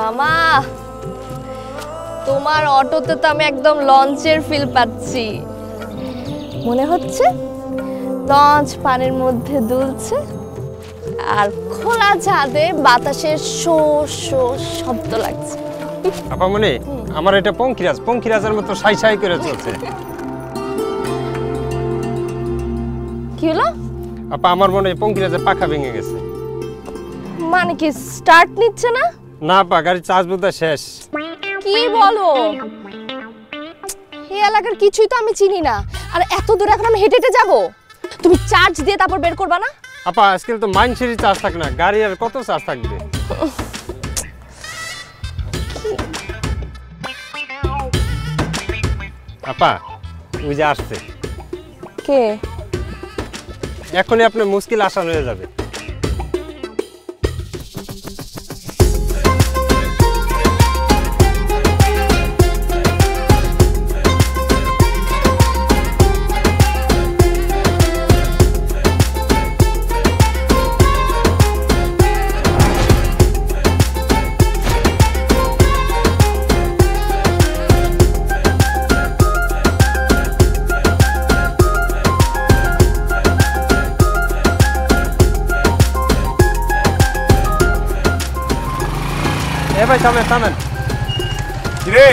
মামা, তোমার অটোতে তো আমি একদম লঞ্চের ফিল পাচ্ছি। মনে হচ্ছে লঞ্চ পানির মধ্যে দুলছে আর খোলা ছাদে বাতাসের শো শো শব্দ লাগছে। আপা মনে আমার এটা পঙ্কিরাজের মতো সাই সাই করে চলছে। কি হলো? আপা আমার মনে হয় পঙ্কিরাজের পাখা ভেঙে গেছে। মানে কি স্টার্ট নিচ্ছে না? না আপা, গাড়ি চার্জ বোধহয় শেষ। কি বলো? এই এলাকার কিছুই তো আমি চিনি না, আর এত দূর এখন আমি হেঁটে হেঁটে যাবো? তুমি চার্জ দিয়ে তারপর বের করবা না? আপা আজকাল তো মাইন্ডসেরই চার্জ থাকে না, গাড়ি আর কত চার্জ থাকবে? আপা ওই যে আসছে। কে? এখনই আপনার মুশকিল আসান হয়ে যাবে। ভাই থামেন থামেন। কিরে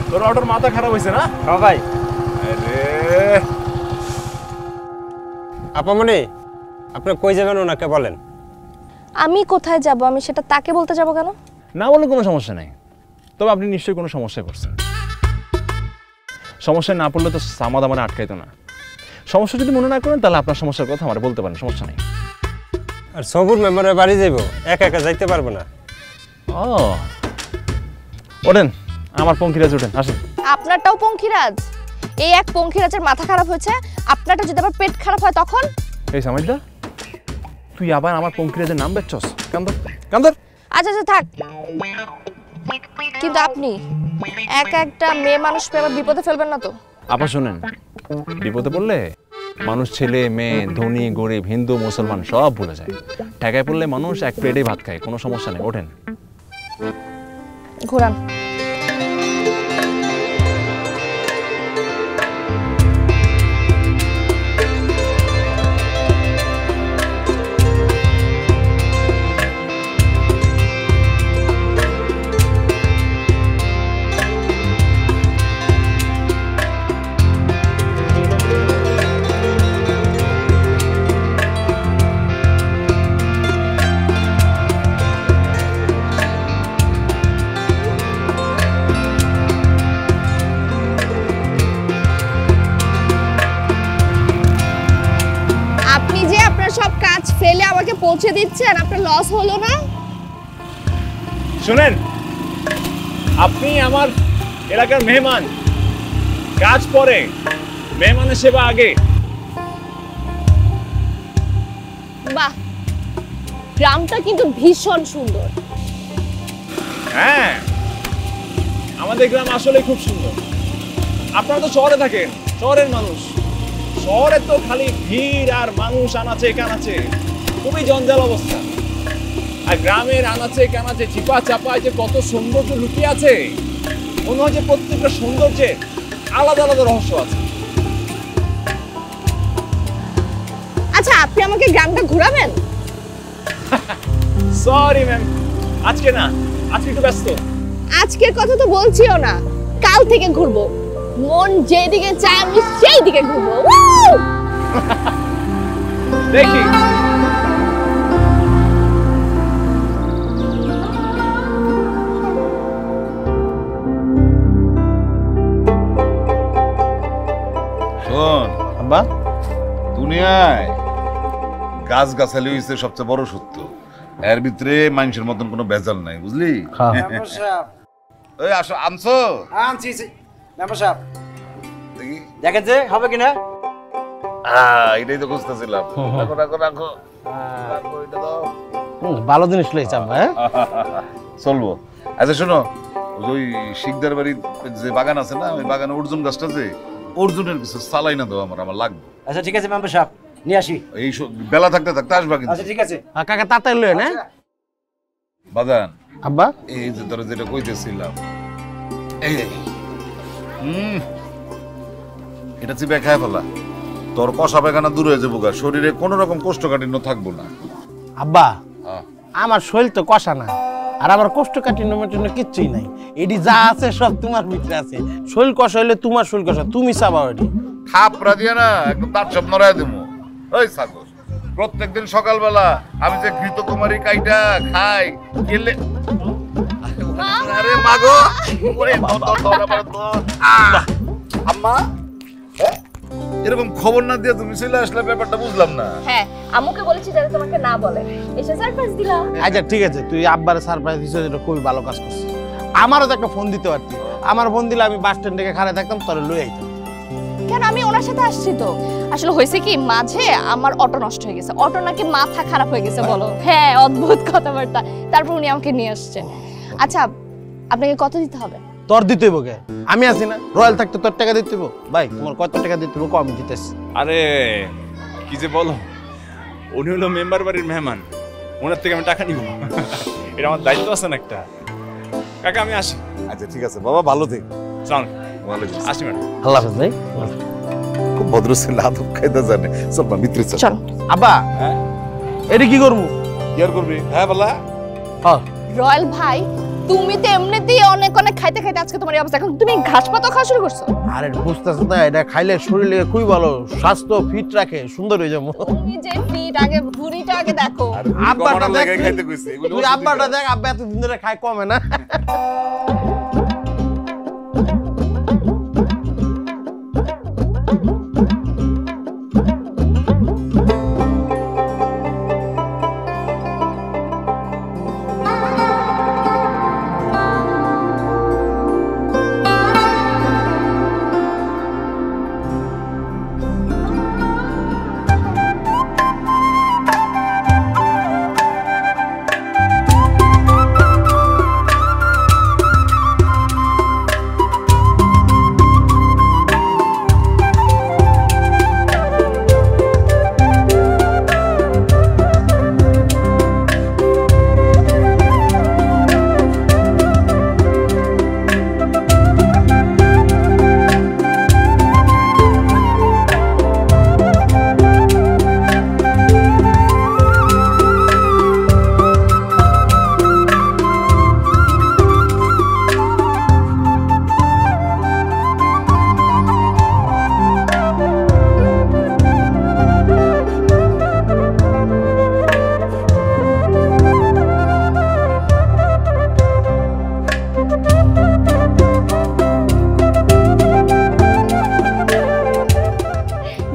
তোর অটোর মাথা খারাপ হয়েছে না? হ্যাঁ ভাই। আরে আপা মনে আপনি কই যাবেন ওনাকে বলেন। আমি কোথায় যাব আমি সেটা তাকে বলতে যাব কেন? না বললে কোনো সমস্যা নেই, তবে আপনি নিশ্চয়ই কোনো সমস্যায় পড়ছেন। সমস্যায় না পড়লে তো সামাদ আমার আটকাইতো না। সমস্যা যদি মনে না করেন তাহলে আপনার সমস্যার কথা আমার বলতে পারেন, সমস্যা নেই। আর সবুর মেম্বারের বাড়ি যাইব, একা একা যাইতে পারবো না। ও ওঠেন, আমার পঙ্কিরাজ ওঠেন, আসেন। আপনারটাও পঙ্কিরাজ? এই এক পঙ্কিরাজের মাথা খারাপ হয়েছে, আপনারটা যদি আবার পেট খারাপ হয় তখন? এই সামাইদা তুই আবার আমার পঙ্কিরাজের নাম বেচছস? কান্দর কান্দর। আচ্ছা আচ্ছা থাক, কিন্তু আপনি একা একটা মেয়ে মানুষ পেয়ে আবার বিপদে ফেলবেন না তো? আবার শোনেন, বিপদে পড়লে মানুষ ছেলে মেয়ে ধনী গরিব হিন্দু মুসলমান সব ভুলে যায়। ঠেকায় পড়লে মানুষ এক প্লেটেই ভাত খায়, কোনো সমস্যা নেই, ওঠেন। ঘোরান। সব কাজ ফেলে আমাকে পৌঁছে দিচ্ছেন, আপনার লস হলো না? শুনেন, আপনি আমার এলাকার মেহমান, কাজ পরে, মেহমানের সেবা আগে। বাহ, গ্রামটা কিন্তু ভীষণ সুন্দর। হ্যাঁ, আমাদের গ্রাম আসলে খুব সুন্দর। আপনারা তো শহরে থাকেন, শহরের মানুষ। শহরে তো খালি ভিড় আর মানুষ আনাচে কানাচে, খুবই জঞ্জাল অবস্থা। আর গ্রামের আনাচে কানাচে চিপা চাপায় যে কত সৌন্দর্য লুকিয়ে আছে, মনে হয় যে প্রত্যেকটা সৌন্দর্যে আলাদা আলাদা রহস্য আছে। আচ্ছা, আপনি আমাকে গ্রামটা ঘোরাবেন? সরি ম্যাম, আজকে না, আজকে একটু ব্যস্ত। আজকের কথা তো বলছিও না, কাল থেকে ঘুরবো। মন যেদিকে চায় আমি সেই দিকে ঘুরবো। দেখি শোন আব্বা, দুনিয়ায় গাছ গাছালি হইছে সবচেয়ে বড় সত্য। এর ভিতরে মানুষের মতন কোনো ভেজাল নাই, বুঝলি? ওই আসো, আনছো? আনছি মেম্বার সাহেব, দেখি দেখেন যে হবে কিনা। এটাই তো খুঁজতেছিলাম। রাখো রাখো রাখো রাখো, এটা দাও। ভালো জিনিস লইছে আব্বা। হ্যাঁ চলবো। আচ্ছা শোনো, ওই শিকদার বাড়ির যে বাগান আছে না, ওই বাগানে অর্জুন গাছটা, যে অর্জুনের কিছু চালাই না দাও, আমার লাগবে। আচ্ছা ঠিক আছে মেম্বার সাহেব, নিয়ে আসি। এই বেলা থাকতে থাকতে আসবা কিন্তু। আচ্ছা ঠিক আছে, কাকা তাড়াতাড়ি লয় না। বাদান আব্বা এই যে তোরা যেটা কইতেছিলাম এই এটা চিপে খায় ফেলা তোর কষা পায়খানা দূর হয়ে যাবো গা, শরীরে কোনো রকম কোষ্ঠকাঠিন্য থাকবো না। আব্বা আমার শরীর তো কষা না, আর আমার কোষ্ঠকাঠিন্য মেটানো কিচ্ছুই নাই। এটি যা আছে সব তোমার ভিতরে আছে। শরীর কষা হইলে তোমার শরীর কষা, তুমি চাবাও এটি। থাপড়া দিয়ে না একদম দাঁত সব নড়াই দেবো। ওই সাগর, প্রত্যেকদিন সকালবেলা আমি যে ঘৃতকুমারী কাইটা খাই গেলে আরে মাগো ওরে আম্মা এরকম খবর না দিয়ে তুমি চলে আসলে ব্যাপারটা বুঝলাম না। হ্যাঁ, আম্মুকে বলেছি যাতে তোমাকে না বলে, এসে সারপ্রাইজ দিলাম। আচ্ছা ঠিক আছে, তুই আব্বারে সারপ্রাইজ দিছিস, এটা খুবই ভালো কাজ করছিস। আমারও তো একটা ফোন দিতে পারতি। আমার ফোন দিলে আমি বাস স্ট্যান্ডে খাড়া থাকতাম, তোরে লই আইতাম। কেন, আমি ওনার সাথে আসছি তো। আসলে হয়েছে কি, মাঝে আমার অটো নষ্ট হয়ে গেছে, অটো নাকি মাথা খারাপ হয়ে গেছে বলো। হ্যাঁ, অদ্ভুত কথাবার্তা। তারপর উনি আমাকে নিয়ে আসছে। আচ্ছা, আপনাকে কত দিতে হবে? তোর দিতে হইব কে? আমি আছি না, রয়্যাল থাকতে তোর টাকা দিতে হইব। ভাই তোমার কত টাকা দিতে হইব কম দিতেছি। আরে কি যে বলো, উনি হলো মেম্বার বাড়ির মেহমান, ওনার থেকে আমি টাকা নিব? এটা আমার দায়িত্ব আছে না একটা। কাকা আমি আসি। আচ্ছা ঠিক আছে বাবা, ভালো থেক। আসি ম্যাডাম। আল্লাহ হাফেজ ভাই। খুব ভদ্র ছেলে, আদব খাইতে জানে। চল না মিত্রে চল। চল। আব্বা এটি কি করবো? কি আর করবি? হ্যাঁ বলা হ্যাঁ রয়্যাল ভাই, তুমি তো এমনিতেই অনেক অনেক খাইতে খাইতে আজকে তোমার এই অবস্থা, এখন তুমি ঘাস পাতা খাওয়া শুরু করছো। আরে বুঝতেছ না, এটা খাইলে শরীরে খুবই ভালো, স্বাস্থ্য ফিট রাখে, সুন্দর হয়ে যাবো। তুমি যে ফিট, আগে ভুঁড়িটা আগে দেখো। আব্বাটা দেখ, খাইতে কইছে এগুলো। তুই আব্বাটা দেখ, আব্বা এতদিন ধরে খায়, কমে না।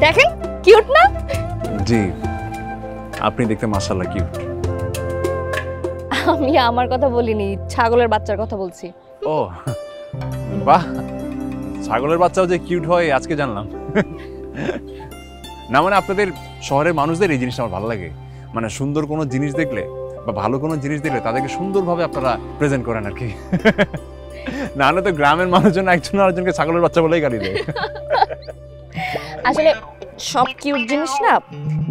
দেখেন, কিউট না? জি, আপনি দেখতে মাশাআল্লাহ কিউট। আমি আমার কথা বলিনি, ছাগলের বাচ্চার কথা বলছি। ও বাহ, ছাগলের বাচ্চাও যে কিউট হয় আজকে জানলাম। না মানে আপনাদের শহরের মানুষদের এই জিনিসটা আমার ভালো লাগে, মানে সুন্দর কোনো জিনিস দেখলে বা ভালো কোনো জিনিস দেখলে তাদেরকে সুন্দরভাবে আপনারা প্রেজেন্ট করেন আর কি। না হলে তো গ্রামের মানুষজন একজন আরেকজনকে ছাগলের বাচ্চা বলেই গালি দেয়। আসলে সব কিউট জিনিস না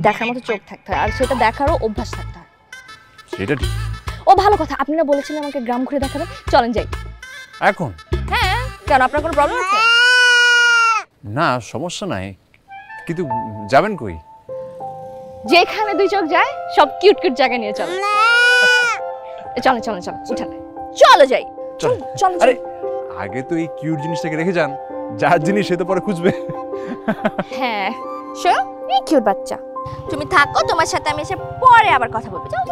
দেখার মতো চোখ থাকতে হয়, আর সেটা দেখারও অভ্যাস থাকতে হয়। সেটা ঠিক। ও ভালো কথা, আপনি না বলেছিলেন আমাকে গ্রাম ঘুরে দেখাবেন, চলেন যাই। এখন? হ্যাঁ, কেন, আপনার কোনো প্রবলেম আছে? না সমস্যা নাই, কিন্তু যাবেন কই? যেখানে দুই চোখ যায় সব কিউট কিউট জায়গা নিয়ে চলো। চলো চলো চলো, উঠান, চলো যাই। চল। চলো। আরে আগে তো এই কিউট জিনিসটাকে রেখে যান, যার জিনিস সে তো পরে খুঁজবে। হ্যাঁ, শোনো, এই কিউট বাচ্চা, তুমি থাকো, তোমার সাথে আমি এসে পরে আবার কথা বলবো। চলো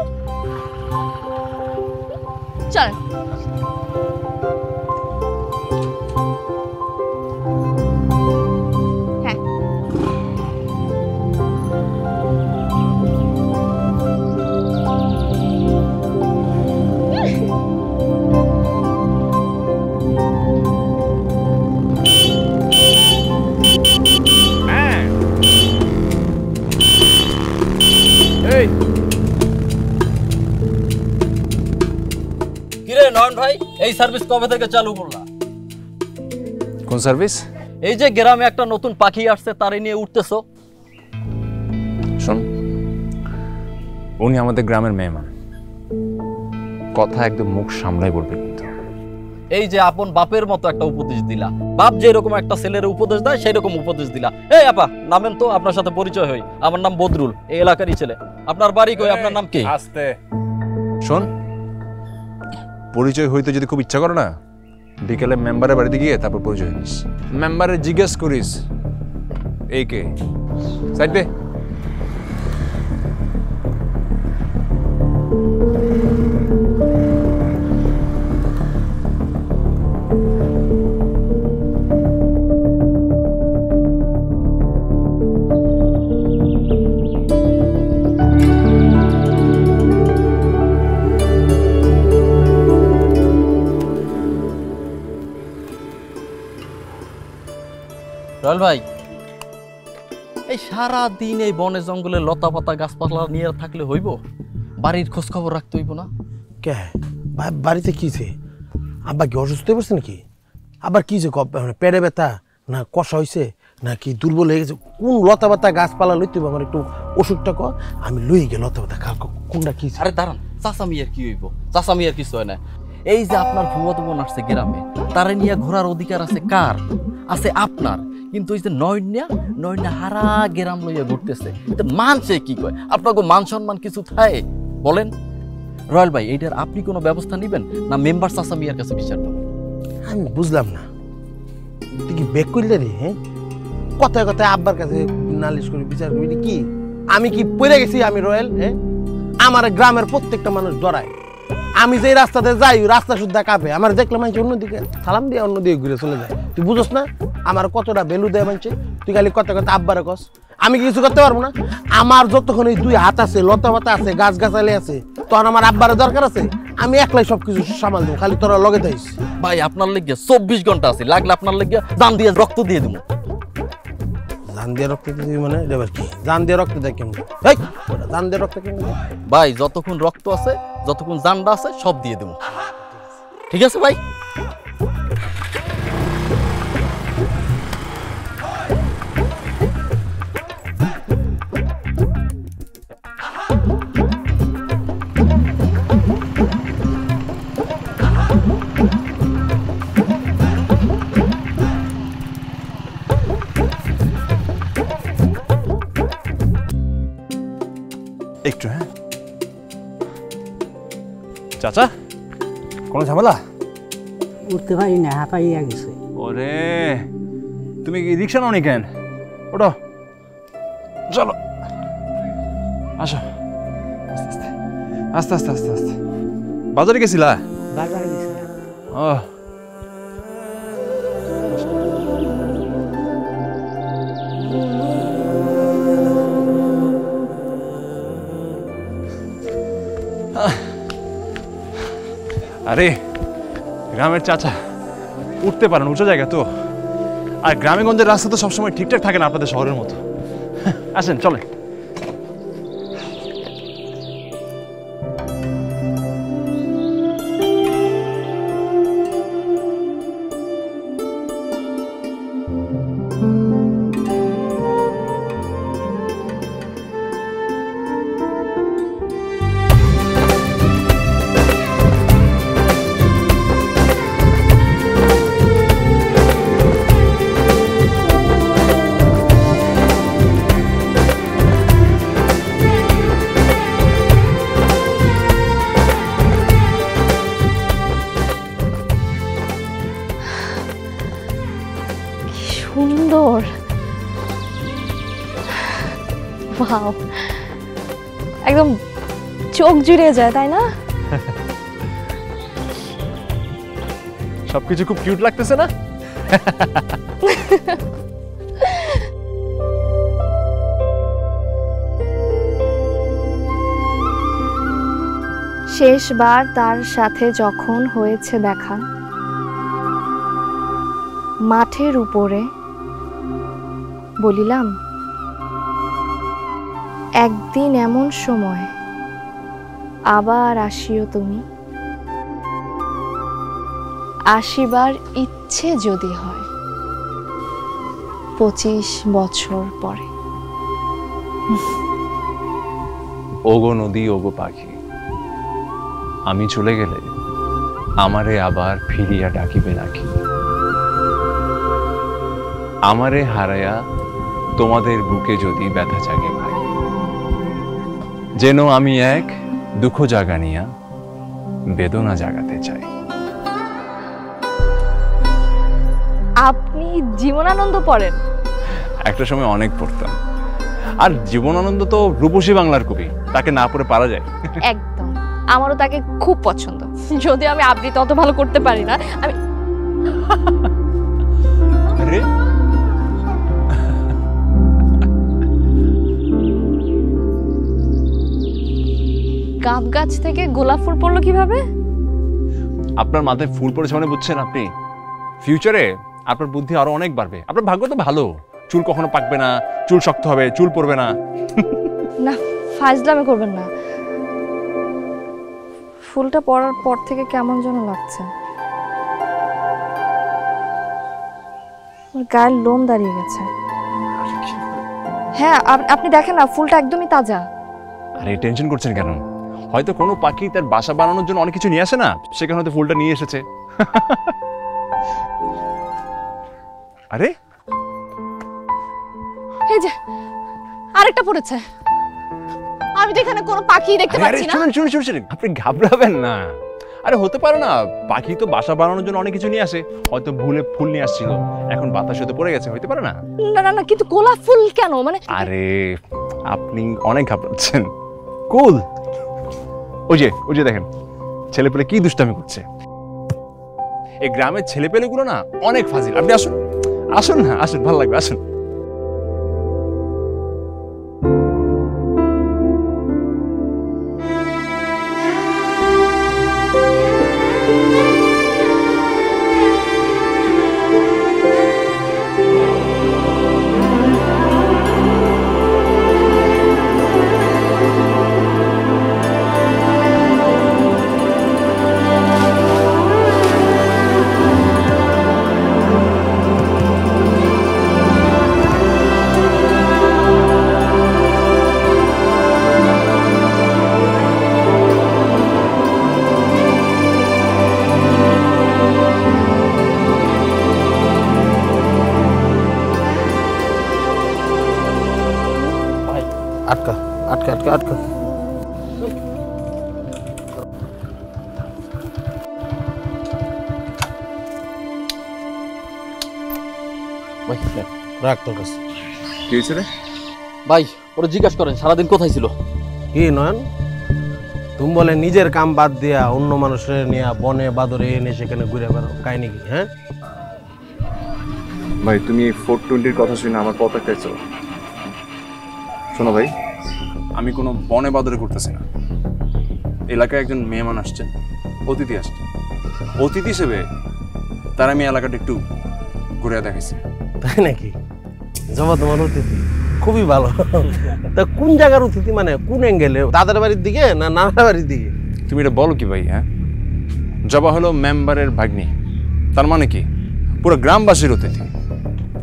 চলো। হ্যাঁ, এই কিরে নয়ন ভাই, এই সার্ভিস কবে থেকে চালু করলা? কোন সার্ভিস? এই যে গ্রামে একটা নতুন পাখি আসছে, তারে নিয়ে উঠতেছো। শোন, উনি আমাদের গ্রামের মেহমান, কথা একদম মুখ সামলাই বলবে কিন্তু। এই যে আপন বাপের মতো একটা উপদেশ দিলা, বাপ যেরকম একটা ছেলের উপদেশ দেয় সেই রকম উপদেশ দিলা। এই আপা নামেন তো, আপনার সাথে পরিচয় হই। আমার নাম বদরুল, এই এলাকারই ছেলে। আপনার বাড়ি কই? আপনার নাম কি? আস্তে শোন, পরিচয় হইতে যদি খুব ইচ্ছা করো না, বিকেলে মেম্বারের বাড়িতে গিয়ে তারপর পরিচয় নিস। মেম্বারে জিজ্ঞেস করিস এই কে। সাইড দে। রয়েল ভাই, এই সারা দিন এই বনে জঙ্গলে লতা পাতা গাছপালা নিয়ে থাকলে হইব? বাড়ির খোঁজ খবর রাখতে হইব না? কে বাড়িতে কিছে? আব্বা কি অসুস্থ হয়ে পড়ছে নাকি? আবার কি যে পেটে ব্যথা না কষা হয়েছে না কি দুর্বল হয়ে গেছে? কোন লতা পাতা গাছপালা লইতে হবে? আমার একটু ওষুধটা কর, আমি লই গে লতা পাতা কাল কোনটা কি? আরে দাঁড়ান, চাচামিয়ার কি হইব? চাচামিয়ার কিছু হয় না। এই যে আপনার ফুয়াতো বোন আসছে গ্রামে, তারে নিয়ে ঘোরার অধিকার আছে কার? আছে আপনার। কিন্তু এই যে নয়না হারা গ্রাম লইয়া ঘুরতেছে, মানছে কি কয়? আপনাকে মান সম্মান কিছু থাকে বলেন? রয়েল ভাই, এইটার আপনি কোনো ব্যবস্থা নিবেন না মেম্বার চাচামিয়ার কাছে বিচার দেবেন? আমি বুঝলাম না, তুই কি বেক করলে রে? হ্যাঁ, কথায় কথায় আব্বার কাছে নালিশ করে বিচার করবি কি? আমি কি পড়ে গেছি? আমি রয়েল? হ্যাঁ, আমার গ্রামের প্রত্যেকটা মানুষ ডরায়। আমি যে রাস্তাতে যাই রাস্তা শুদ্ধা কাঁপে। আমার দেখলে মানছে অন্যদিকে সালাম দিয়ে অন্যদিকে ঘুরে চলে যায়। তুই বুঝোস না আমার কতটা ভ্যালু দেয় মানছে? তুই খালি কথা কথা আব্বারে কস, আমি কিছু করতে পারবো না? আমার যতক্ষণ এই দুই হাত আছে, লতা পাতা আছে, গাছ গাছালি আছে, তখন আমার আব্বারে দরকার আছে? আমি একলাই সবকিছু সামাল দেবো, খালি তোরা লগে থাইস। ভাই আপনার লেগে 24 ঘন্টা আছে, লাগলে আপনার লেগে জান দিয়ে রক্ত দিয়ে দেবো। জান দিয়ে রক্ত দিবি মানে? এবার কি জান দিয়ে রক্ত দেয় কেমন? জান দিয়ে রক্ত কেমন? ভাই যতক্ষণ রক্ত আছে, যতক্ষণ জানডা আছে, সব দিয়ে দেবো। ঠিক আছে ভাই? একটু। হ্যাঁ চাচা, কোনো ঝামেলা? উঠতে পারি না, হাঁপাইয়া গেছে। ওরে, তুমি কি রিক্সা নাও নি কেন? ওঠো, চলো, আসো। আস্তে আস্তে আস্তে আস্তে। বাজারে গেছিলা? বাজারে গেছে। ও, আরে গ্রামের চাচা, উঠতে পারেন, উঁচু জায়গা তো। আর গ্রামে গঞ্জের রাস্তা তো সবসময় ঠিকঠাক থাকে না আপনাদের শহরের মতো। আসেন, চলে। সুন্দর, ওয়াও, একদম চোখ জুড়ে যায়, তাই না? সবকিছু খুব কিউট লাগতেছে না? শেষবার তার সাথে যখন হয়েছে দেখা মাঠের উপরে, বলিলাম একদিন এমন সময় আবার আসিও তুমি, আসিবার ইচ্ছে যদি হয় 25 বছর পরে। ওগো নদী, ওগো পাখি, আমি চলে গেলে আমারে আবার ফিরিয়া ডাকিবে নাকি? আমারে হারায়া তোমাদের বুকে যদি ব্যথা জাগে ভাই, যেন আমি এক দুঃখ জাগানিয়া বেদনা জাগাতে চাই। আপনি জীবনানন্দ পড়েন? একটা সময় অনেক পড়তাম, আর জীবনানন্দ তো রূপসী বাংলার কবি, তাকে না পড়ে পারা যায়? একদম, আমারও তাকে খুব পছন্দ, যদিও আমি আবৃত্তি অত ভালো করতে পারি না। আমি আরে গাব গাছ থেকে গোলাপ ফুল পড়লো কিভাবে? আপনার মাথায় ফুল পড়েছে মানে বুঝছেন আপনি, ফিউচারে আপনার বুদ্ধি আরো অনেক বাড়বে। আপনার ভাগ্য তো ভালো, চুল কখনো পাকবে না, চুল শক্ত হবে, চুল পড়বে না। না, ফাজলামি করবেন না। ফুলটা পড়ার পর থেকে কেমন যেন লাগছে, গায়ের লোম দাঁড়িয়ে গেছে। হ্যাঁ, আপনি দেখেন না, ফুলটা একদমই তাজা। আরে টেনশন করছেন কেন? হয়তো কোনো পাখি তার বাসা বানানোর জন্য অনেক কিছু নিয়ে আসে না, সেখানে হয়তো ফুলটা নিয়ে এসেছে। আরে এই যে আরেকটা পড়েছে, আমি তো এখানে কোনো পাখি দেখতে পাচ্ছি না। শুনুন, আপনি ঘাবড়াবেন না। আরে হতে পারে না, পাখি তো বাসা বানানোর জন্য অনেক কিছু নিয়ে আসে, হয়তো ভুলে ফুল নিয়ে আসছিল, এখন বাতাস হতে পড়ে গেছে, হতে পারে না? না না না, কিন্তু গোলাপ ফুল কেন? মানে আরে আপনি অনেক ঘাবড়াচ্ছেন। কুল, ওই যে দেখেন ছেলেপেলে কি দুষ্টামি করছে। এই গ্রামের ছেলেপেলেগুলো না অনেক ফাজিল। আপনি আসুন না, আসুন, ভালো লাগবে, আসুন। আটকা আটকা আটকা আটকা। রাখ তোর কাছে। কি হয়েছে রে ভাই? ওরা জিজ্ঞাসা করেন সারাদিন কোথায় ছিল। কি নয়ন, তুমি বলে নিজের কাম বাদ দিয়া অন্য মানুষের নিয়ে বনে বাদরে এনে সেখানে ঘুরে বেড়াও, কাহিনী কি? হ্যাঁ ভাই, তুমি 420-র কথা শুনে আমার পথ আটকাইছো। শোনো ভাই, আমি কোনো বনে বাদরে ঘুরতেছি না। এলাকায় একজন মেহমান আসছেন, অতিথি আসছেন, অতিথি হিসেবে তার আমি এলাকাটা একটু ঘুরে দেখেছি। তাই নাকি? জমা তোমার অতিথি খুবই ভালো। তা কোন জায়গার অতিথি, মানে কোন অ্যাঙ্গেলে? দাদার বাড়ির দিকে না নানার বাড়ির দিকে? তুমি এটা বলো কি ভাই? হ্যাঁ, জবা হলো মেম্বারের ভাগ্নি, তার মানে কি পুরো গ্রামবাসীর অতিথি,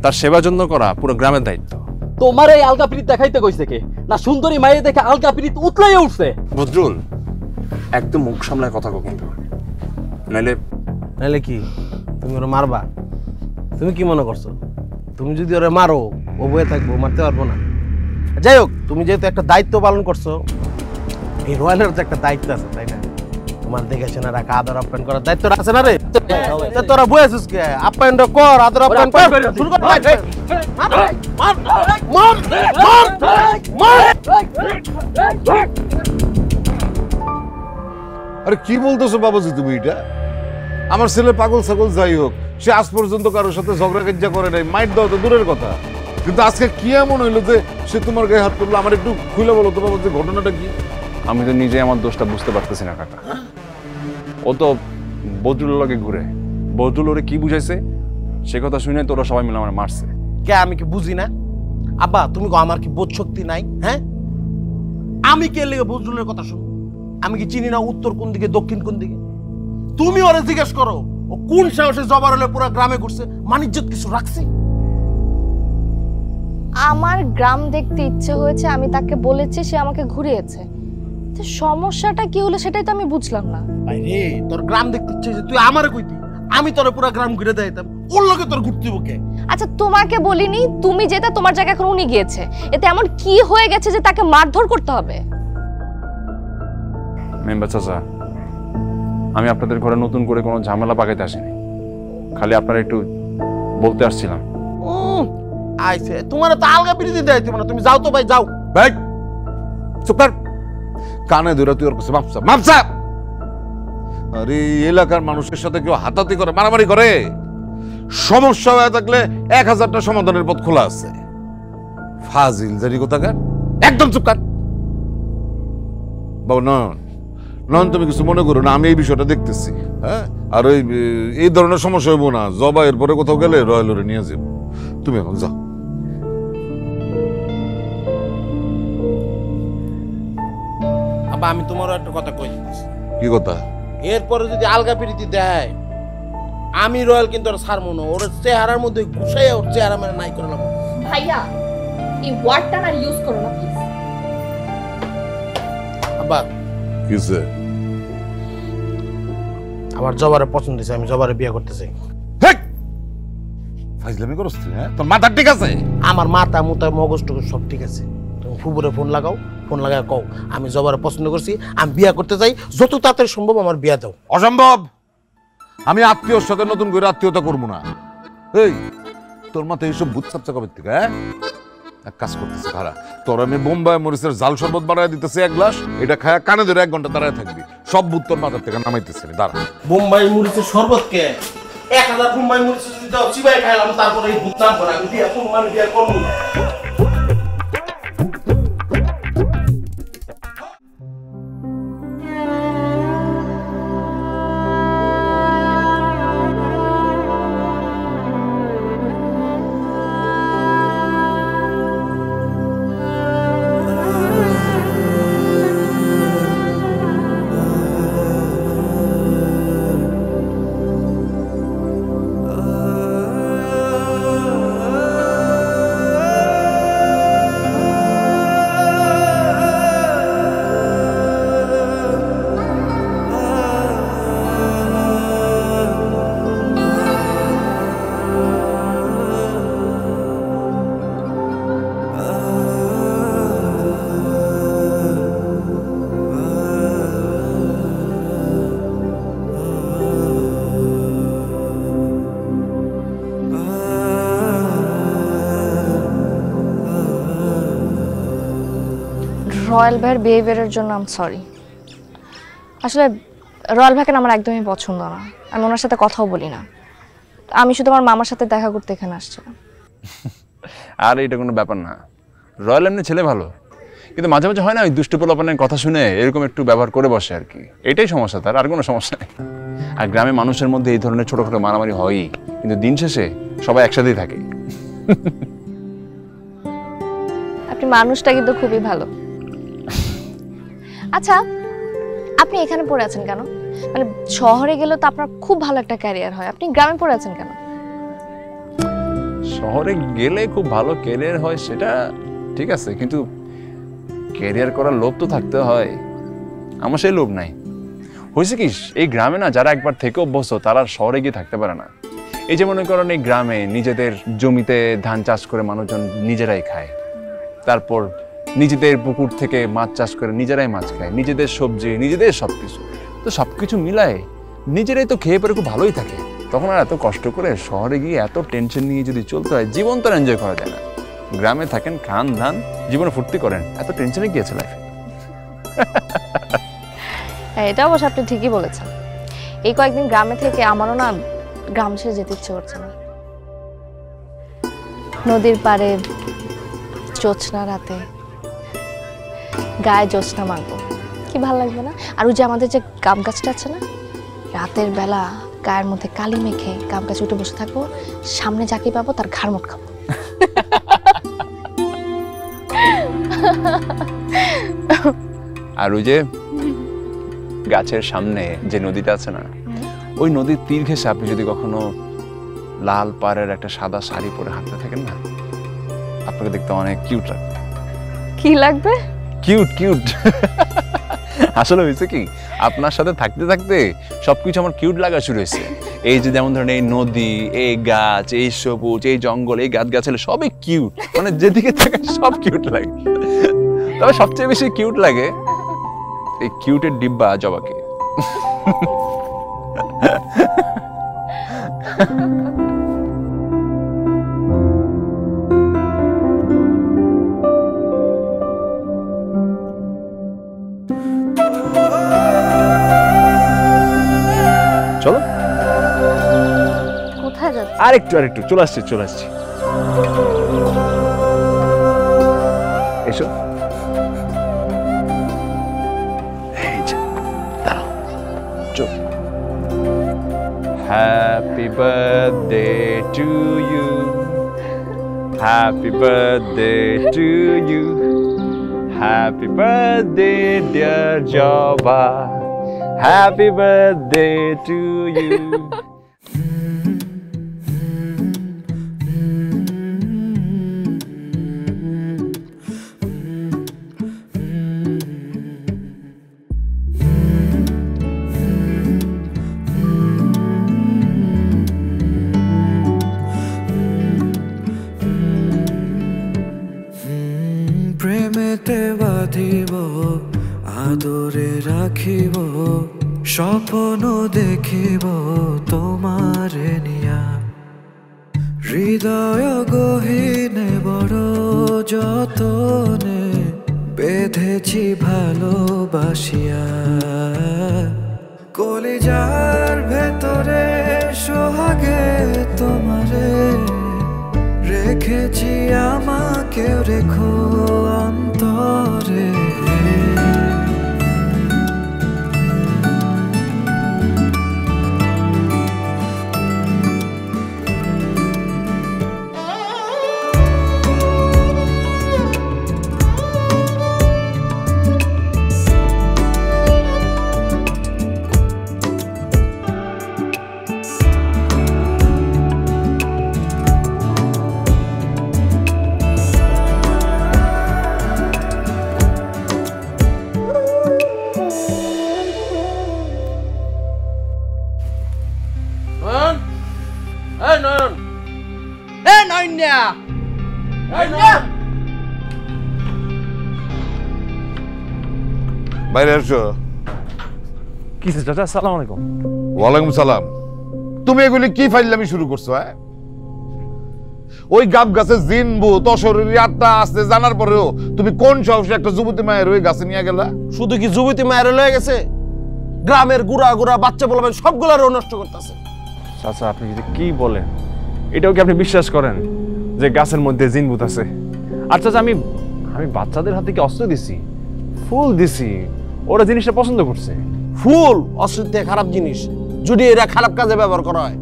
তার সেবা যত্ন করা পুরো গ্রামের দায়িত্ব। তোমার এই আলগা পিরিত দেখাইতে কইছে কে? না সুন্দরী মাইয়ে দেখে আলগা পিরিত উতলাইয়া উঠছে? বদরুল, একদম মুখ সামলায় কথা কো, কিন্তু নাইলে কি তুমি ওরা মারবা? তুমি কি মনে করছো তুমি যদি ওরা মারো ও বয়ে থাকবো, মারতে পারবো না? যাই হোক, তুমি যেহেতু একটা দায়িত্ব পালন করছো, এই রয়্যালের তো একটা দায়িত্ব আছে, তাই না? তোমার দেখে শোনা রাখা, আদর আপ্যায়ন করার দায়িত্ব আছে না রে? তা তোরা বয়ে আছিস কে? আপ্যায়নটা কর, আদর আপ্যায়ন কর, শুরু কর। মার মার মার মার। আরে কি বলতেছো বাবাজি তুমি এটা? আমার ছেলে পাগল ছাগল যাই হোক, সে আজ পর্যন্ত কারোর সাথে ঝগড়া গজ্জা করে নাই, মাইট দাও তো দূরের কথা, কিন্তু আজকে কি এমন হইলো যে সে তোমার গায়ে হাত তুললো? আমার একটু খুলে বলো তো বাবাজি, ঘটনাটা কি? আমি তো নিজে আমার দোষটা বুঝতে পারতেছি না কাকা। ও তো বদরুলের লগে ঘুরে, বদরুল ওরে কি বুঝাইছে সে কথা শুনে তোরা সবাই মিলে আমার মারছে। কে? আমি কি বুঝি না? আব্বা তুমি কো আমার কি বোধ শক্তি নাই? হ্যাঁ, আমি কে লেগে বজরুলের কথা শুনবো? আমি কি চিনি না উত্তর কোন দিকে দক্ষিণ কোন দিকে? তুমি ওরে জিজ্ঞেস করো ও কোন সাহসে জবার হলে পুরো গ্রামে ঘুরছে, মানিজ্জত কিছু রাখছে? আমার গ্রাম দেখতে ইচ্ছে হয়েছে, আমি তাকে বলেছি, সে আমাকে ঘুরিয়েছে। সমস্যাটা কি হলো সেটাই তো আমি বুঝলাম না। রে তোর গ্রাম দেখতে ইচ্ছে যে তুই আমারে কইতি, আমি তোরে পুরো গ্রাম ঘুরে দেখাইতাম, ওর লগে তোর ঘুরতে বকে। আচ্ছা তোমাকে বলিনি, তুমি যেটা তোমার জায়গায় এখন উনি গিয়েছে, এতে এমন কি হয়ে গেছে যে তাকে মারধর করতে হবে? মেম্বার চাচা, আমি আপনাদের ঘরে নতুন করে কোনো ঝামেলা পাকাইতে আসিনি, খালি আপনারা একটু বলতে আসছিলাম। আইছে তোমার তো আলগা পিরিতি দেখাইতে না, তুমি যাও তো ভাই যাও। ভাই চুপ কর, কানে ধরে তুই ওর কাছে মাপসা মাপসা। আরে এলাকার মানুষের সাথে কেউ হাতাহাতি করে, মারামারি করে, সমস্যা হয়ে থাকলে 1000টা সমাধানের পথ খোলা আছে। ফাজিল জারি কোথাকার, একদম চুপ কর। বাবা নয়ন, নয়ন তুমি কিছু মনে করো না, আমি এই বিষয়টা দেখতেছি। হ্যাঁ, আর এই ধরনের সমস্যা হইব না। জবা এরপরে কোথাও গেলে রয়্যালরে নিয়ে যাব, তুমি এখন যাও। আবার আমি তোমারও একটা কথা কই দিতেছি। কি কথা? এরপরে যদি আলগা পিরিতি দেয়, আমি রয়্যাল কিন্তু আর ছাড়বো না। ওর চেহারার মধ্যে ঘুষাইয়া ওর চেহারা মানে নাই করে নেবো। ভাইয়া এই ওয়ার্ডটা না ইউজ করো না প্লিজ। আবার কিসে? আমার জবারে পছন্দ হয়েছে, আমি জবারে বিয়ে করতে চাই। ফাইজলামি করছ তুই? হ্যাঁ, তোর মাথা ঠিক আছে? আমার মাথা মুতা মগজ টগজ সব ঠিক আছে। তুমি ফুবুরে ফোন লাগাও, ফোন লাগায় কও আমি জবারে পছন্দ করছি, আমি বিয়ে করতে চাই, যত তাড়াতাড়ি সম্ভব আমার বিয়ে দাও। অসম্ভব, আমি আত্মীয়র সাথে নতুন করে আত্মীয়তা করবো না। এই তোর মাথায় এইসব ভূত চাপচা কবে থেকে? হ্যাঁ, এক কাজ করতেছে খারা, তোর আমি বোম্বাই মরিচের জাল শরবত বানায় দিতেছি 1 গ্লাস, এটা খায়া কানে ধরে 1 ঘন্টা দাঁড়ায় থাকবি, সব ভূত তোর মাথার থেকে নামাইতেছে। দাঁড়া। বোম্বাই মরিচের শরবত কে 1000 বোম্বাই মরিচ যদি দাও চিবাই খাইলাম, তারপরে এই ভূত নাম করে আমি বিয়ে করব, আমি বিয়ে করব না। রয়্যাল ভাইয়ের বিহেভিয়ারের জন্য আই এম সরি। আসলে রয়্যাল ভাইকে আমার একদমই পছন্দ না, আমি ওনার সাথে কথাও বলি না। আমি শুধু আমার মামার সাথে দেখা করতে এখানে আসছিলাম। আর এটা কোনো ব্যাপার না, রয়্যাল এমনি ছেলে ভালো, কিন্তু মাঝে মাঝে হয় না ওই দুষ্ট পোলাপানের কথা শুনে এরকম একটু ব্যবহার করে বসে আর কি, এটাই সমস্যা, তার আর কোনো সমস্যা নেই। আর গ্রামে মানুষের মধ্যে এই ধরনের ছোটখাটো মারামারি হয়ই, কিন্তু দিন শেষে সবাই একসাথেই থাকে। আপনি মানুষটা কিন্তু খুবই ভালো। আচ্ছা আপনি এখানে পড়ে আছেন কেন? মানে শহরে গেলে তো আপনার খুব ভালো একটা ক্যারিয়ার হয়, আপনি গ্রামে পড়ে আছেন কেন? শহরে গেলে খুব ভালো ক্যারিয়ার হয় সেটা ঠিক আছে, কিন্তু ক্যারিয়ার করার লোভ তো থাকতে হয়, আমার সেই লোভ নাই। হয়েছে কি, এই গ্রামে না যারা একবার থেকে অভ্যস্ত তারা শহরে গিয়ে থাকতে পারে না। এই যে মনে করেন এই গ্রামে নিজেদের জমিতে ধান চাষ করে মানুষজন নিজেরাই খায়, তারপর নিজেদের পুকুর থেকে মাছ চাষ করে নিজেরাই মাছ খায়, নিজেদের সবজি নিজেদের সবকিছু, তো সবকিছু মিলায় নিজেরাই তো খেয়ে পরে খুব ভালোই থাকে। তখন আর এত কষ্ট করে শহরে গিয়ে এত টেনশন নিয়ে যদি চলতে হয়, জীবন তো এনজয় করা যায় না। গ্রামে থাকেন, খান ধান, জীবনে ফুর্তি করেন, এত টেনশনে গিয়েছে লাইফে। এটা অবশ্য আপনি ঠিকই বলেছেন। এই কয়েকদিন গ্রামে থেকে আমারও না গ্রাম ছেড়ে যেতে ইচ্ছে করছে না। নদীর পাড়ে জ্যোৎস্না রাতে গায়ে জ্যোৎস্না মাখবো, কি ভালো লাগবে না? আর ওই যে আমাদের যে গাম গাছটা আছে না, রাতের বেলা গায়ের মধ্যে কালি মেখে গাম গাছে উঠে বসে থাকবো, সামনে যাকে পাবো তার ঘাড় মোট খাবো। আর ওই যে গাছের সামনে যে নদীটা আছে না, ওই নদীর তীর ঘেঁষে আপনি যদি কখনো লাল পাড়ের একটা সাদা শাড়ি পরে হাঁটতে থাকেন না, আপনাকে দেখতে অনেক কিউট লাগবে। কি লাগবে? Cute cute. আসলে হয়েছে কি, আপনার সাথে থাকতে থাকতে সবকিছু আমার কিউট লাগা শুরু হয়েছে। এই যে যেমন ধরেন এই নদী, এই গাছ, এই সবুজ, এই জঙ্গল, এই গাছ গাছালি সবই কিউট, মানে যেদিকে থাকে সব কিউট লাগে। তবে সবচেয়ে বেশি কিউট লাগে এই কিউটের ডিব্বা জবাকে। চলো কোথায় যাচ্ছে? আরেকটু চলে আসছি এসো। এই যে দাঁড়াও, চুপ। Happy birthday to you, happy birthday to you, happy birthday dear Joba, happy birthday to you. প্রেমেতে বাঁধিব, আদরে রাখিব, স্বপ্ন দেখিব তোমারে নিয়া, হৃদয় গহীনে বড় যতনে বেঁধেছি ভালোবাসিয়া, কলিজার ভেতরে সোহাগে তোমারে রেখেছি, আমাকে রেখো অন্তরে। বাইরে আসো। কিসে চাচা? আসসালামু আলাইকুম। ওয়ালাইকুম সালাম। তুমি এগুলি কি ফাইলামি শুরু করছো? ওই গাব গাছে জিন ভূত অশরীরী আত্মা আছে জানার পরেও তুমি কোন সাহসে একটা যুবতী মায়ের ওই গাছে নিয়ে গেলা? শুধু কি যুবতী মায়ের লয়ে গেছে, গ্রামের গুড়া গুড়া বাচ্চা বলবেন সবগুলারও নষ্ট করতেছে। চাচা আপনি যদি কি বলেন, এটাও কি আপনি বিশ্বাস করেন যে গাছের মধ্যে জিন ভূত আছে? আর চাচা আমি বাচ্চাদের হাতে কি অস্ত্র দিছি, ফুল দিছি, ওরা জিনিসটা পছন্দ করছে। ফুল অস্ত্র খারাপ জিনিস, যদি এরা খারাপ কাজে ব্যবহার করা হয়।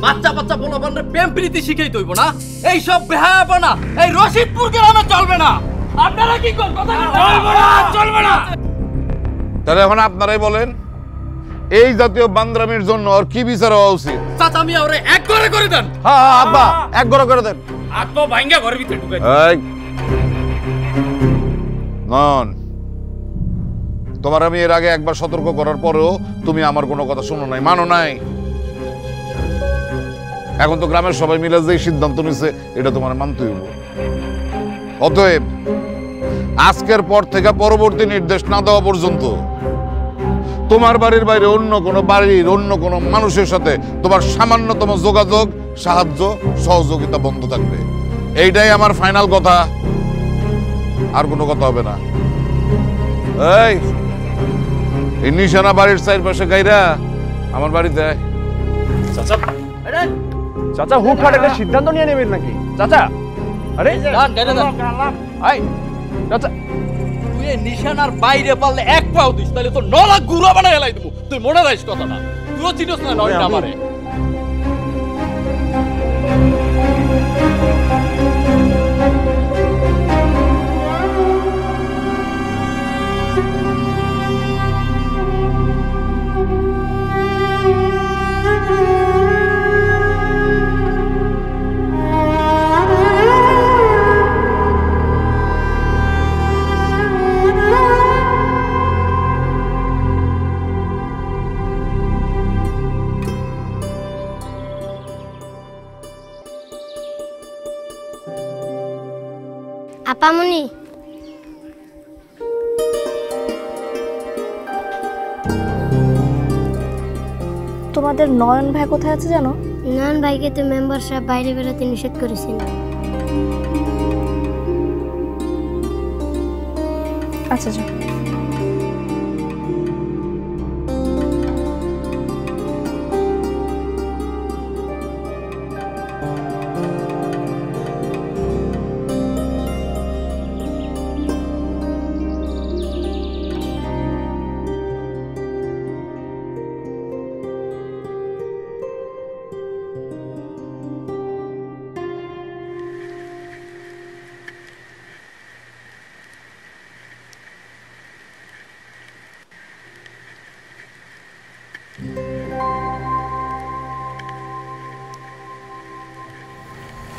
বাচ্চা বাচ্চা বলবানরে প্রেম প্রীতি শিখাই তৈব না, এই সব বেহায়াপনা এই রশিদপুর গ্রামে চলবে না। আপনারা কি কোন কথা চলবে না? তাহলে এখন আপনারাই বলেন, এই জাতীয় বান্দরামির জন্য ওর কি বিচার হওয়া উচিত? চাচা আমি ওরে এক ঘরে করে দেন। হ্যাঁ আব্বা, এক ঘরে করে দেন। আতো ভাঙ্গা ঘরের ভিতরে ঢুকাই এই নন, তোমার আমি এর আগে একবার সতর্ক করার পরেও তুমি আমার কোনো কথা শোনো নাই, মানো নাই। এখন তো গ্রামের সবাই মিলে যে সিদ্ধান্ত নিছে এটা তোমার মানতে হইব। অতএব আজকের পর থেকে পরবর্তী নির্দেশ না দেওয়া পর্যন্ত তোমার বাড়ির বাইরে অন্য কোনো বাড়ির অন্য কোনো মানুষের সাথে তোমার সামান্যতম যোগাযোগ, সাহায্য, সহযোগিতা বন্ধ থাকবে। এইটাই আমার ফাইনাল কথা, আর কোনো কথা হবে না। এই নিশানা বাড়ির চারপাশে গাইরা আমার বাড়িতে আয়। চাচা চাচা হুটহাট একটা সিদ্ধান্ত নিয়ে নেবেন নাকি চাচা? আরে আয় চাচা, তুই এই নিশানার বাইরে পারলে এক পাও দিস তাহলে তো নলা গুড়া বানাই হেলাই দেবো। তুই মনে রাখিস কথাটা, তুইও চিনিস না নয় আমারে। আপামনি তোমাদের নয়ন ভাই কোথায় আছে জানো? নয়ন ভাইকে তো মেম্বার সাহেব বাইরে বেরোতে নিষেধ করেছেন। আচ্ছা যাও।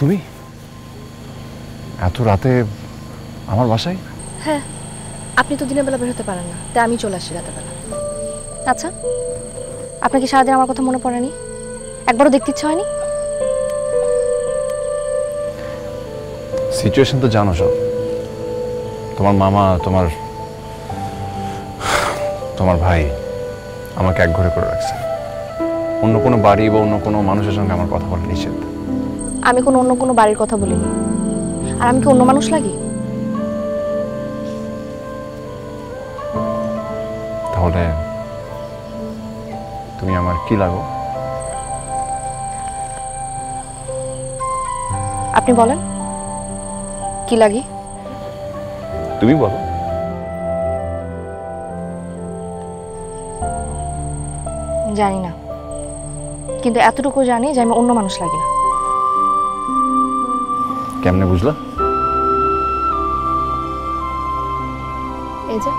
তুমি এত রাতে আমার বাসায়? হ্যাঁ, আপনি তো দিনের বেলা বের হতে পারেন না, তাই আমি চলে আসি রাতের বেলা। আচ্ছা, আপনার কি সারাদিন আমার কথা মনে পড়েনি? একবারও দেখতে ইচ্ছা হয়নি? সিচুয়েশন তো জানো সব। তোমার মামা, তোমার ভাই আমাকে এক ঘরে করে রাখছে। অন্য কোনো বাড়ি বা অন্য কোনো মানুষের সঙ্গে আমার কথা বলা নিষেধ। আমি কোনো অন্য কোনো বাড়ির কথা বলিনি। আর আমি কি অন্য মানুষ লাগি? তাহলে তুমি আমার কি লাগো? আপনি বলেন কি লাগি? তুমি বলো। জানি না, কিন্তু এতটুকু জানি যে আমি অন্য মানুষ লাগি না। কেমনে বুঝলা? এই যে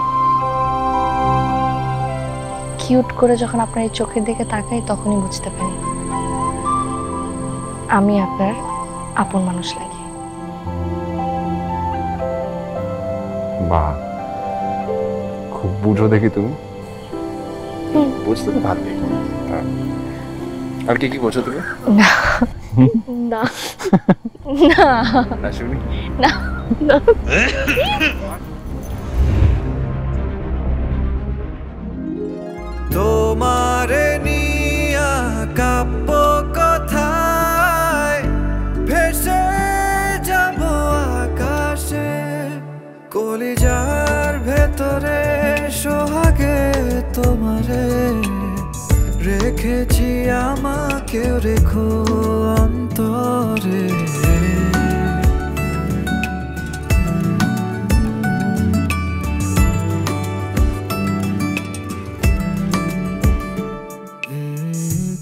কিউট করে যখন আপনার এই চোখের দিকে তাকাই তখনই বুঝতে পারি আমি আপনার আপন মানুষ লাগি। বাহ, খুব বুঝো দেখি তুমি। বুঝতে তো পারবে। আর কি কি বোঝো তুমি? না না না না শুনি না না। তোমারে নিয়া কাব্য কথায় ভেসে যাব আকাশে, কলিজার ভেতরে সোহাগে তোমারে রেখেছি, আমাকে রেখো অন্তরে।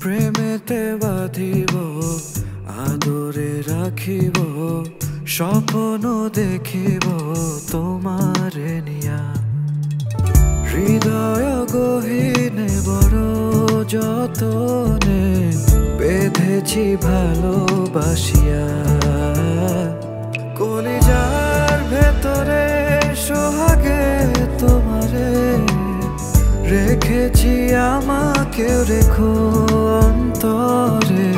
প্রেমেতে বাঁধিব, আদরে রাখিব, স্বপ্ন দেখিব তোমারে নিয়া, হৃদয় গহীনে বড় যতনে বেঁধেছি ভালোবাসিয়া, কলিজার ভেতরে সোহাগে তোমারে রেখেছি, আমাকে রেখো অন্তরে।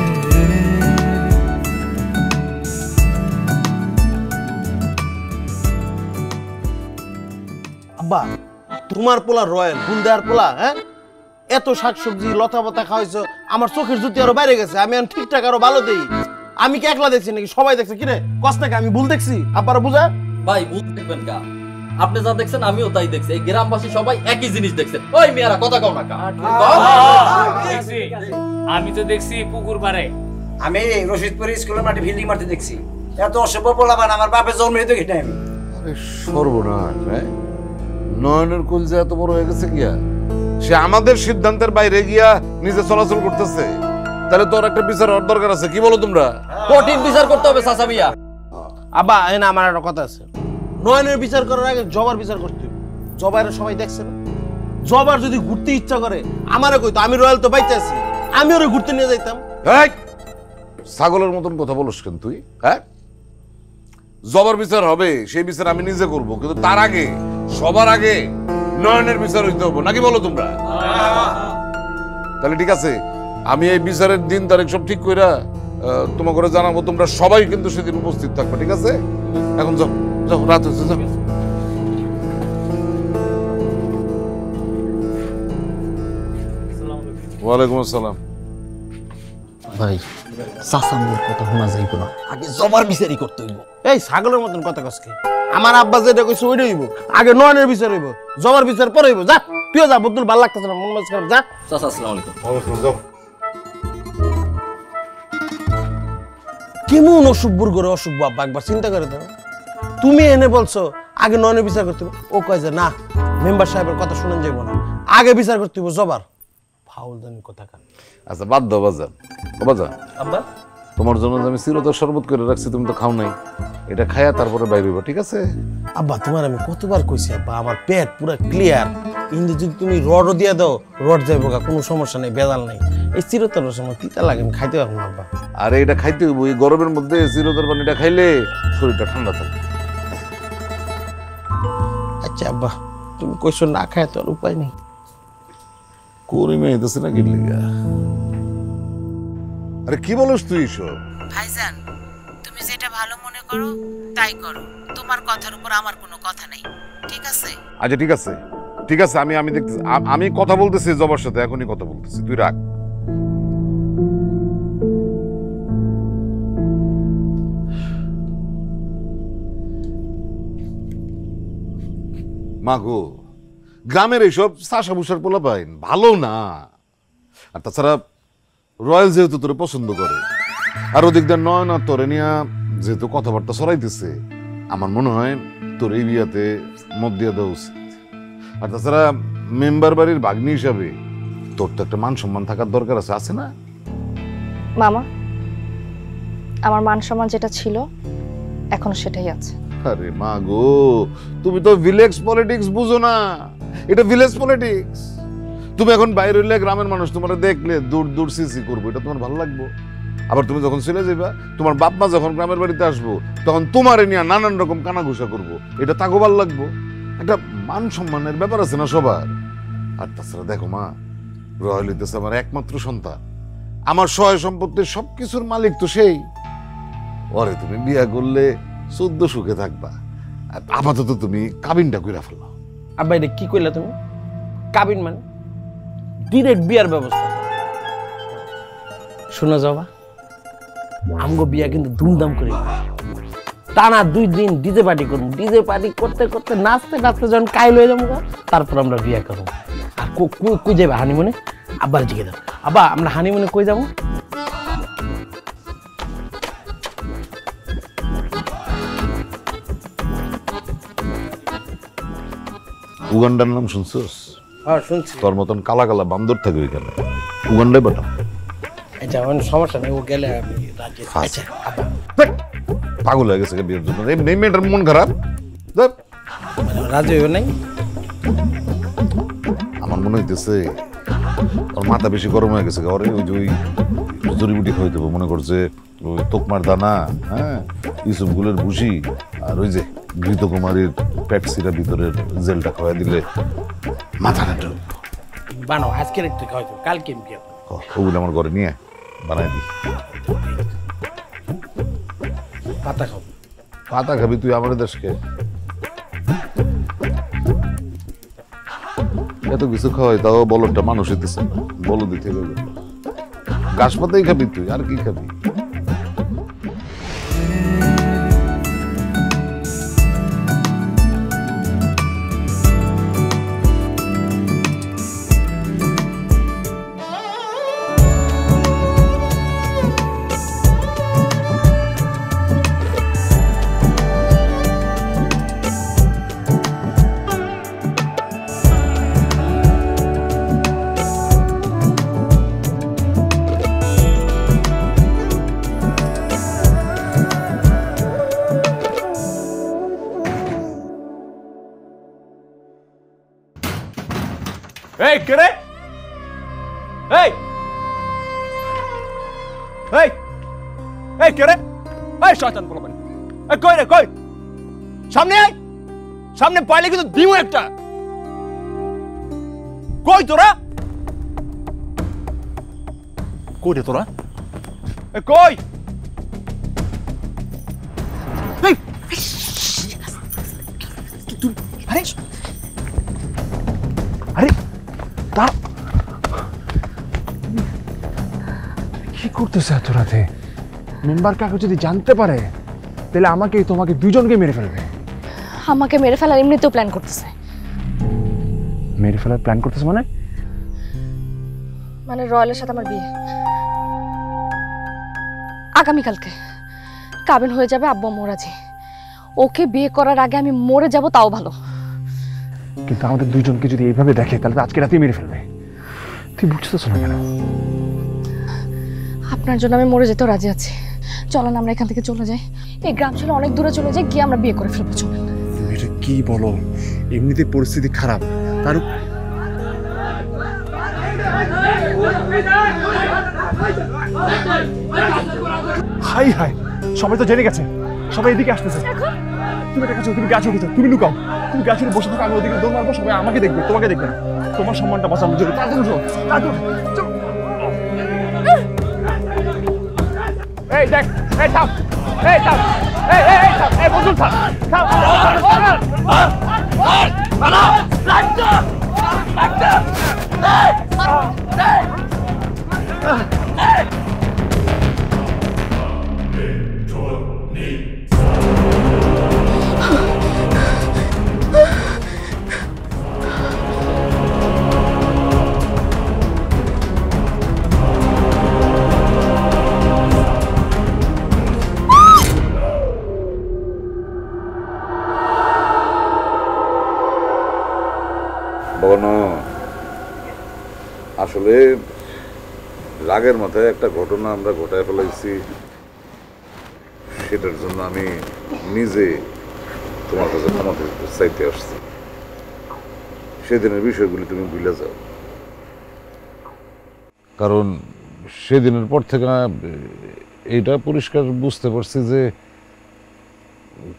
আব্বা, তোমার পোলা রয়্যাল গুলদার পোলা, হ্যাঁ? এত শাকসবজি লতা পাতা খাওয়াইছো, আমার চোখের জ্যোতি আরো বাইরে গেছে। আমি এখন ঠিকঠাক আরো ভালো দেই। আমি কি একলা দেখছি নাকি সবাই দেখছে? কিরে কষ্টাকে আমি ভুল দেখছি? আব্বারা বুঝা ভাই ভুল দেখবেন কা? আপনি যা দেখছেন আমিও তাই দেখছি। এই গ্রামবাসী সবাই একই জিনিস দেখছেন। ওই মেয়েরা কথা কও না কা? আমি তো দেখছি পুকুর পাড়ে। আমি রশিদপুর স্কুলের মাঠে ফিল্ডিং মারতে দেখছি। এত অসভ্য পোলাপান আমার বাপের জন্মে দেখি না আমি। আরে সর্বনাশ, হ্যাঁ? নয়নের কলজা এত বড় হয়ে গেছে গিয়া, সে আমাদের সিদ্ধান্তের বাইরে গিয়া নিজে চলাচল করতেছে। তাহলে তোর একটা বিচার হওয়ার দরকার আছে। কি বলো তোমরা? কঠিন বিচার করতে হবে চাচা মিয়া। আব্বা, এনে আমার একটা কথা আছে। নয়নের বিচার করার আগে জবার বিচার করতে হবে। জবার সবাই দেখছে না? জবার যদি ঘুরতে ইচ্ছা করে আমারে কইতো, আমি রয়্যাল তো বাইতে আছি, আমি ওরে ঘুরতে নিয়ে যাইতাম। এই ছাগলের মতন কথা বলস কেন তুই? হ্যাঁ, জবার বিচার হবে, সেই বিচার আমি নিজে করব, কিন্তু তার আগে সবার আগে নয়নের বিচার হইতে হবে, নাকি বলো তোমরা? তাহলে ঠিক আছে, আমি এই বিচারের দিন তারিখ সব ঠিক কইরা তোমাকে জানাবো। তোমরা সবাই কিন্তু সেদিন উপস্থিত থাকবে, ঠিক আছে? এখন যাও। যাও রাত হচ্ছে যাও। ওয়ালাইকুম আসসালাম। ভাই চাচামুর কথা শোনা যাইব না, আগে জবার বিচারি করতে হইব। এই ছাগলের মতন কথা কসকে, আমার আব্বা যেটা কইছে ওইটাই হইব। আগে নয়নের বিচার হইব, জবার বিচার পরে হইব। যা তুইও যা, বদুল ভালো লাগতেছে না, মন মাছ খারাপ। যা চাচা আসসালামু আলাইকুম। যাও। কেমন অসুখ করে অসুখ আব্বা, একবার চিন্তা করে তো। তুমি এনে বলছো আগে নয়নের বিচার করতে হইব, ও কয় যে না মেম্বার সাহেবের কথা শুনেন যাইব না, আগে বিচার করতে হইব জবার। ফাউল জানি কথা কান। আচ্ছা বাদ দাও বাজার। ও বাজার আব্বা তোমার জন্য যে আমি চিরতর শরবত করে রাখছি, তুমি তো খাও নাই, এটা খায়া তারপরে বাইরে হইবা, ঠিক আছে? আব্বা তোমার আমি কতবার কইছি আব্বা, আমার পেট পুরো ক্লিয়ার। কিন্তু যদি তুমি রডও দিয়ে দাও, রড যাইব গা, কোনো সমস্যা নেই, বেজাল নাই। এই চিরতরের সময় তিতা লাগে, আমি খাইতে পারবো না আব্বা। আরে এটা খাইতে হইব, এই গরমের মধ্যে চিরতর পানিটা খাইলে শরীরটা ঠান্ডা থাকে। আচ্ছা আব্বা তুমি কইছো না খায় তো আর উপায় নেই। করিমে আইতেছে না কি লিগা? আরে কি বলস তুই এসব? ভাইজান তুমি যেটা ভালো মনে করো তাই করো, তোমার কথার উপর আমার কোনো কথা নেই, ঠিক আছে? আচ্ছা ঠিক আছে, ঠিক আছে, আমি দেখতেছি, আমি কথা বলতেছি জবার সাথে, এখনই কথা বলতেছি, তুই রাখ। মাগো গ্রামের এইসব চাষা ভুষার পোলা পাইন ভালো না। আর তাছাড়া রয়্যাল যেহেতু তোরে পছন্দ করে, আর ওদিক দিয়ে নয় না তোরে নিয়া যেহেতু কথাবার্তা ছড়াইতেছে, আমার মনে হয় তোর এই বিয়াতে মত দিয়ে দেওয়া উচিত। আর তাছাড়া মেম্বার বাড়ির ভাগ্নি হিসাবে তোর তো একটা মান সম্মান থাকার দরকার আছে, আছে না? মামা আমার মান সম্মান যেটা ছিল এখনো সেটাই আছে। আরে মা গো, তুমি তো ভিলেজ পলিটিক্স বুঝো না, এটা ভিলেজ পলিটিক্স। তুমি এখন বাইরে হইলে গ্রামের মানুষ তোমার দেখলে দূর দূর সিসি করবো, এটা তোমার ভালো লাগবো? আবার তুমি যখন চলে যাইবা, তোমার বাপ মা যখন গ্রামের বাড়িতে আসবো, তখন তোমারে নিয়ে নানান রকম কানাঘুষা করবো, এটা তাকে ভালো লাগবো? একটা মান সম্মানের ব্যাপার আছে না সবার। আর তাছাড়া দেখো মা, রয়্যাল হইতেছে আমার একমাত্র সন্তান, আমার সহায় সম্পত্তির সবকিছুর মালিক তো সেই। ওরে তুমি বিয়া করলে 14 সুখে থাকবা, আপাতত তুমি কাবিনটা কইরা ফেলো। আব্বা এটা কি কইলা তুমি? কাবিন মানে ডিরেক্ট বিয়ার ব্যবস্থা। শোনা যাবা, আমগো বিয়া কিন্তু ধুমধাম করে টানা 2 দিন ডিজে পার্টি করবো। ডিজে পার্টি করতে করতে নাচতে নাচতে যখন কাইল হয়ে যাবো, তারপর আমরা বিয়া করবো। আর কই যাবে হানিমুনে? আব্বার জিজ্ঞে দাও, আব্বা আমরা হানিমুনে কই যাবো? উগান্ডার নাম শুনছস? হ্যাঁ শুনছি। তোর মতন কালা কালা বান্দর থাকে ওইখানে, উগান্ডায় পাঠাও। আচ্ছা সমস্যা নেই, ও গেলে আমি রাজি। আচ্ছা আব্বা পাগল হয়ে গেছে বিয়ের জন্য, এই মেয়েটার মন খারাপ, রাজি হইব নাই? আমার মনে হইতেছে ওর মাথা বেশি গরম হয়ে গেছে। ওরে ওই যে ওই জড়িবুটি খাওয়াই দেবো, মনে করছে ওই তোকমার দানা, হ্যাঁ ইসুফগুলের ভুসি, আর ওই যে ঘৃতকুমারীর প্যাপসিটা ভিতরের জেলটা খাওয়াই দিলে মাথা নাটো বানাও। আজকের একটু খাওয়াইতো, কালকে আমি বিয়ে করবো। ওগুলো আমার ঘরে নিয়ে বানাই দিই। পাতা খাবো। পাতা খাবি তুই আমার দেশকে? এত কিছু খাওয়াই তাও বলদটা মানুষ হইতেছে না, বলদ দিতে হবে। ঘাস পাতাই খাবি তুই, আর কি খাবি? এই কে রে? এই এই এই কে রে? এই শয়তান পোলাপান, এই কই রে, কই? সামনে আয়, সামনে পাইলে কিন্তু দিও একটা। কই তোরা? কই রে তোরা? এই কই? এই আরে আরে কি করতেছে এত রাতে? মেম্বার কাকু যদি জানতে পারে তাহলে আমাকে তোমাকে দুজনকে মেরে ফেলবে। আমাকে মেরে ফেলার এমনিতেও প্ল্যান করতেছে। মেরে ফেলার প্ল্যান করতেছে মানে রয়্যালের সাথে আমার বিয়ে আগামীকালকে। কাবিন হয়ে যাবে আব্বু আম্মু রাজি। ওকে বিয়ে করার আগে আমি মরে যাব তাও ভালো। কিন্তু আমাদের দুইজনকে যদি এইভাবে দেখে তাহলে তো আজকে রাতেই মেরে ফেলবে। তুই বুঝতেছ না কেন? আপনার জন্য আমি মরে যেতেও রাজি আছি। চলেন আমরা এখান থেকে চলে যাই, এই গ্রাম ছেড়ে অনেক দূরে চলে যাই, গিয়ে আমরা বিয়ে করে ফেলবো। চলেন। এটা কি বলো? এমনিতে পরিস্থিতি খারাপ, তার হাই হাই সবাই তো জেনে গেছে, সবাই এদিকে আসতেছে। তুমি একটা কাজ করো, তুমি গাছ উঠে তুমি লুকাও, তুমি গাছ উঠে বসে থাকো, আমি ওদিকে দৌড় মারবো, সবাই আমাকে দেখবে, তোমাকে দেখবে না। তোমার সম্মানটা বাঁচানোর জন্য তাড়াতাড়ি উঠো, তাড়াতাড়ি উঠো। এই দেখ, এই থাম, এই থাম, এই থাম, এই বন্ধু থাম, থাম। আসলে রাগের মাথায় একটা ঘটনা আমরা ঘটায় ফেলাইছি, সেটার জন্য আমি নিজে তোমার কাছে ক্ষমা চাইতে আসছি। সেদিনের বিষয়গুলি তুমি ভুলে যাও, কারণ সেদিনের পর থেকে এইটা পরিষ্কার বুঝতে পারছি যে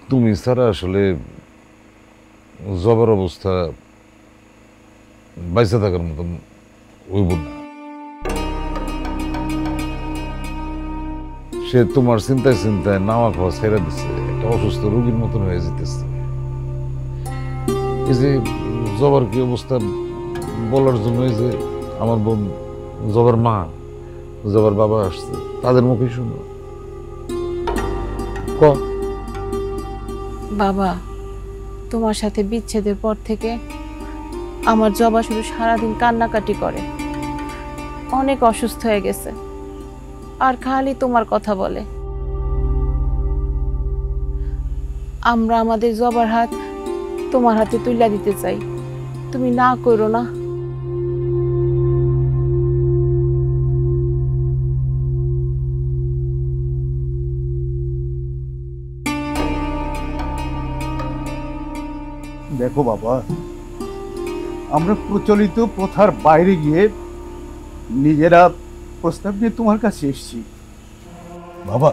তুমি ছাড়া আসলে জবার অবস্থা বাইসে থাকার মতন হইব না। সে তোমার চিন্তায় চিন্তায় নাওয়া খাওয়া ছেড়ে দিচ্ছে, একটা অসুস্থ রোগীর মতন হয়ে যেতেছে। এই যে জবার কি অবস্থা বলার জন্য এই যে আমার বোন, জবার মা, জবার বাবা আসছে, তাদের মুখে শুনো। বাবা, তোমার সাথে বিচ্ছেদের পর থেকে আমার জবা শুধু সারাদিন কান্নাকাটি করে, অনেক অসুস্থ হয়ে গেছে, আর খালি তোমার কথা বলে। আমরা আমাদের জবার হাত তোমার হাতে তুলে দিতে চাই, তুমি না করো না। দেখো বাবা, আমরা প্রচলিত প্রথার বাইরে গিয়ে নিজেরা প্রস্তাব নিয়ে তোমার কাছে এসেছি। বাবা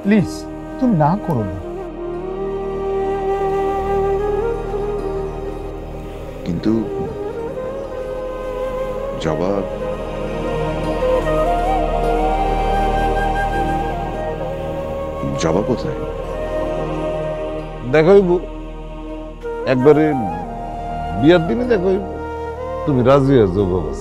প্লিজ তুমি না করো না। কিন্তু জবা কোথায়? দেখাইব একবারে বিয়ার দিনে, দেখাইব তুমি রাজি আছো বাবা।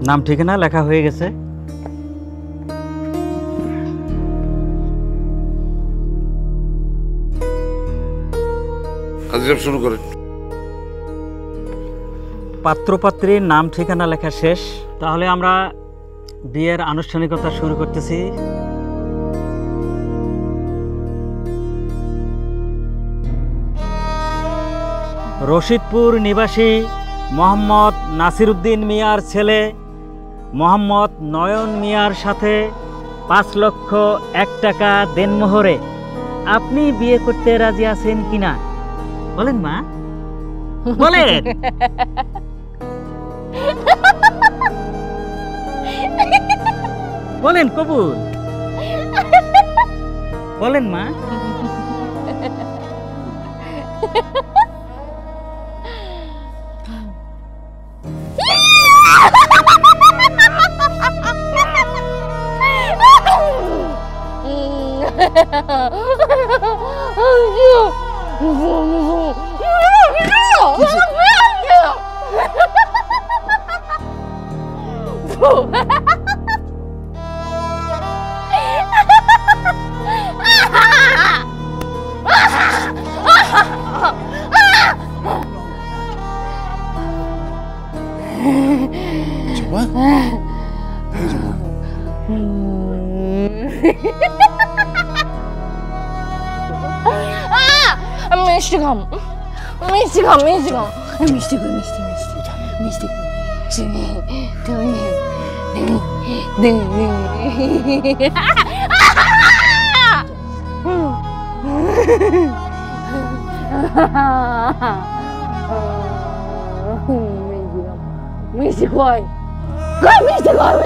নাম ঠিকানা লেখা হয়ে গেছে। শুরু করে পাত্রপাত্রীর নাম ঠিকানা লেখা শেষ, তাহলে আমরা বিয়ের আনুষ্ঠানিকতা শুরু করতেছি। রশিদপুর নিবাসী মোহাম্মদ নাসিরউদ্দিন মিয়ার ছেলে মোহাম্মদ নয়ন মিয়ার সাথে 5,01,000 টাকা দেনমোহরে আপনি বিয়ে করতে রাজি আছেন কিনা বলেন মা, বলেন। বলেন কবুল, বলেন মা। মিষ্টি খাম, মিষ্টি খাম, মিষ্টি খাম, মিষ্টি খাম, মিষ্টি মিষ্টি মিষ্টি তুমি মিষ্টি কয় কয় মিষ্টি কয়